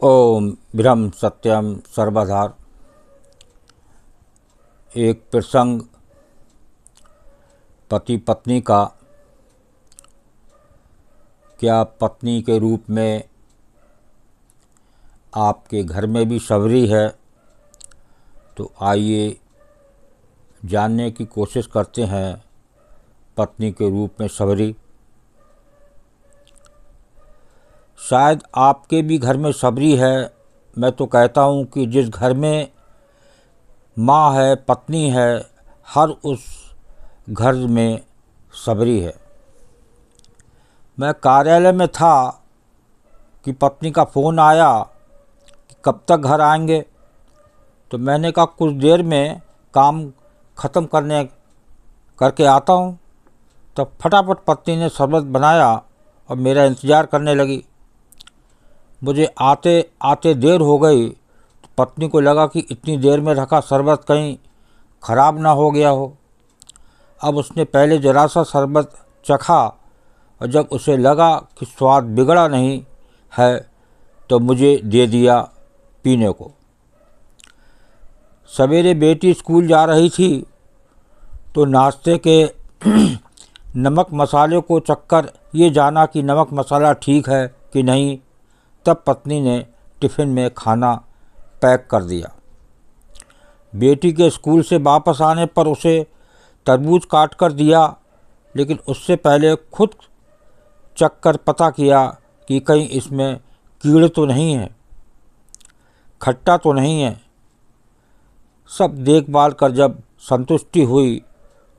ओम ब्रह्म सत्यम सर्वधार। एक प्रसंग पति पत्नी का। क्या पत्नी के रूप में आपके घर में भी सबरी है? तो आइए जानने की कोशिश करते हैं पत्नी के रूप में सबरी। शायद आपके भी घर में सबरी है। मैं तो कहता हूँ कि जिस घर में माँ है, पत्नी है, हर उस घर में सबरी है। मैं कार्यालय में था कि पत्नी का फ़ोन आया कि कब तक घर आएंगे। तो मैंने कहा कुछ देर में काम ख़त्म करके आता हूँ। तब फटाफट पत्नी ने शरबत बनाया और मेरा इंतज़ार करने लगी। मुझे आते आते देर हो गई तो पत्नी को लगा कि इतनी देर में रखा शरबत कहीं ख़राब ना हो गया हो। अब उसने पहले ज़रा सा शरबत चखा और जब उसे लगा कि स्वाद बिगड़ा नहीं है तो मुझे दे दिया पीने को। सवेरे बेटी स्कूल जा रही थी तो नाश्ते के नमक मसाले को चखकर ये जाना कि नमक मसाला ठीक है कि नहीं। तब पत्नी ने टिफ़िन में खाना पैक कर दिया। बेटी के स्कूल से वापस आने पर उसे तरबूज काट कर दिया, लेकिन उससे पहले खुद चख कर पता किया कि कहीं इसमें कीड़े तो नहीं है, खट्टा तो नहीं है। सब देखभाल कर जब संतुष्टि हुई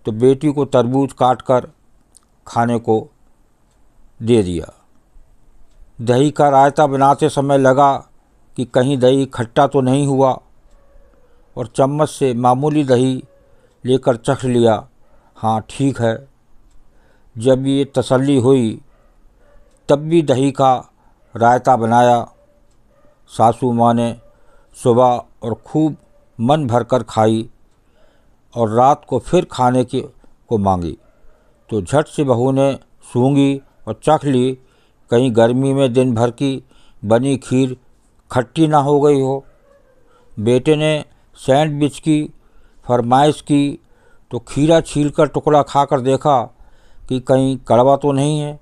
तो बेटी को तरबूज काट कर खाने को दे दिया। दही का रायता बनाते समय लगा कि कहीं दही खट्टा तो नहीं हुआ और चम्मच से मामूली दही लेकर चख लिया, हाँ ठीक है। जब ये तसल्ली हुई तब भी दही का रायता बनाया। सासू माँ ने सुबह और खूब मन भरकर खाई और रात को फिर खाने को मांगी तो झट से बहू ने सूंघी और चख ली, कहीं गर्मी में दिन भर की बनी खीर खट्टी ना हो गई हो। बेटे ने सैंडविच की फरमाइश की तो खीरा छीलकर टुकड़ा खाकर देखा कि कहीं कड़वा तो नहीं है।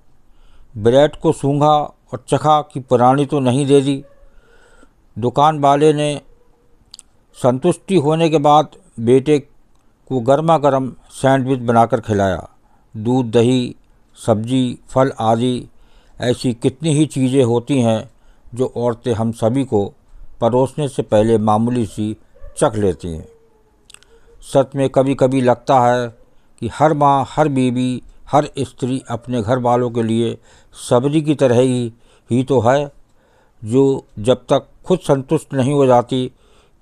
ब्रेड को सूंघा और चखा कि पुरानी तो नहीं दे दी। दुकान वाले ने संतुष्टि होने के बाद बेटे को गर्मा गर्म सैंडविच बनाकर खिलाया। दूध, दही, सब्जी, फल आदि ऐसी कितनी ही चीज़ें होती हैं जो औरतें हम सभी को परोसने से पहले मामूली सी चख लेती हैं। सच में कभी कभी लगता है कि हर माँ, हर बीवी, हर स्त्री अपने घर वालों के लिए सबरी की तरह ही तो है, जो जब तक खुद संतुष्ट नहीं हो जाती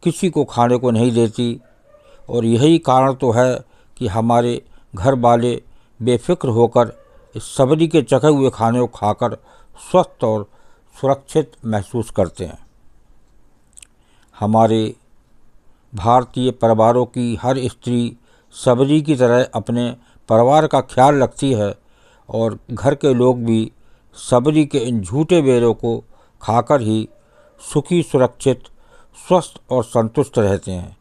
किसी को खाने को नहीं देती। और यही कारण तो है कि हमारे घर वाले बेफिक्र होकर इस सबरी के चखे हुए खाने को खाकर स्वस्थ और सुरक्षित महसूस करते हैं। हमारे भारतीय परिवारों की हर स्त्री सबरी की तरह अपने परिवार का ख्याल रखती है और घर के लोग भी सबरी के इन झूठे बेरों को खाकर ही सुखी, सुरक्षित, स्वस्थ और संतुष्ट रहते हैं।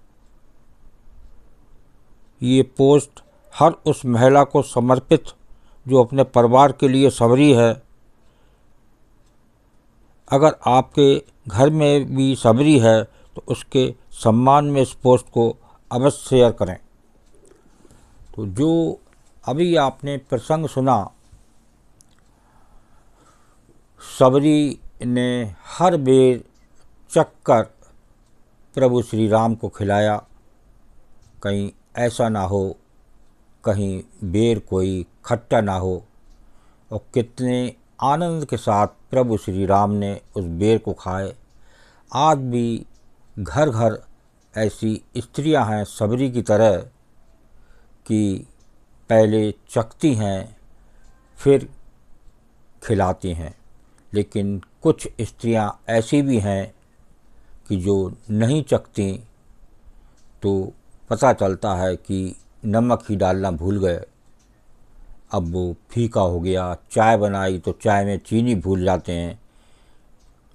ये पोस्ट हर उस महिला को समर्पित जो अपने परिवार के लिए सबरी है। अगर आपके घर में भी सबरी है तो उसके सम्मान में इस पोस्ट को अवश्य शेयर करें। तो जो अभी आपने प्रसंग सुना, सबरी ने हर बेर चख कर प्रभु श्री राम को खिलाया, कहीं ऐसा ना हो कहीं बेर कोई खट्टा ना हो। और कितने आनंद के साथ प्रभु श्री राम ने उस बेर को खाए। आज भी घर घर ऐसी स्त्रियां हैं सबरी की तरह कि पहले चखती हैं फिर खिलाती हैं। लेकिन कुछ स्त्रियां ऐसी भी हैं कि जो नहीं चखती तो पता चलता है कि नमक ही डालना भूल गए, अब वो फीका हो गया। चाय बनाई तो चाय में चीनी भूल जाते हैं,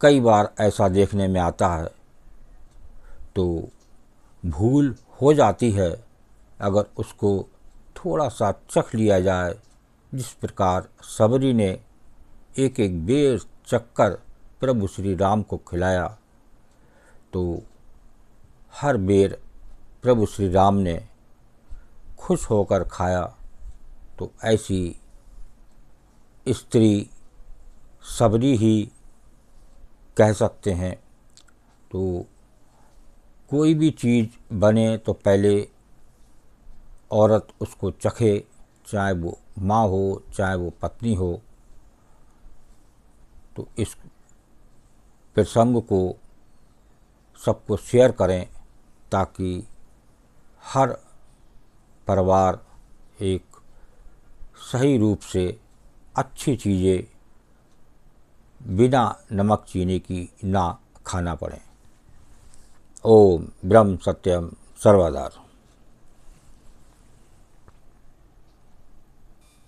कई बार ऐसा देखने में आता है। तो भूल हो जाती है अगर उसको थोड़ा सा चख लिया जाए, जिस प्रकार सबरी ने एक एक बेर चक्कर प्रभु श्री राम को खिलाया, तो हर बेर प्रभु श्री राम ने खुश होकर खाया। तो ऐसी स्त्री सबरी ही कह सकते हैं। तो कोई भी चीज़ बने तो पहले औरत उसको चखे, चाहे वो माँ हो चाहे वो पत्नी हो। तो इस प्रसंग को सबको शेयर करें ताकि हर परिवार एक सही रूप से अच्छी चीज़ें बिना नमक चीनी की ना खाना पड़े। ओम ब्रह्म सत्यम सर्वदा।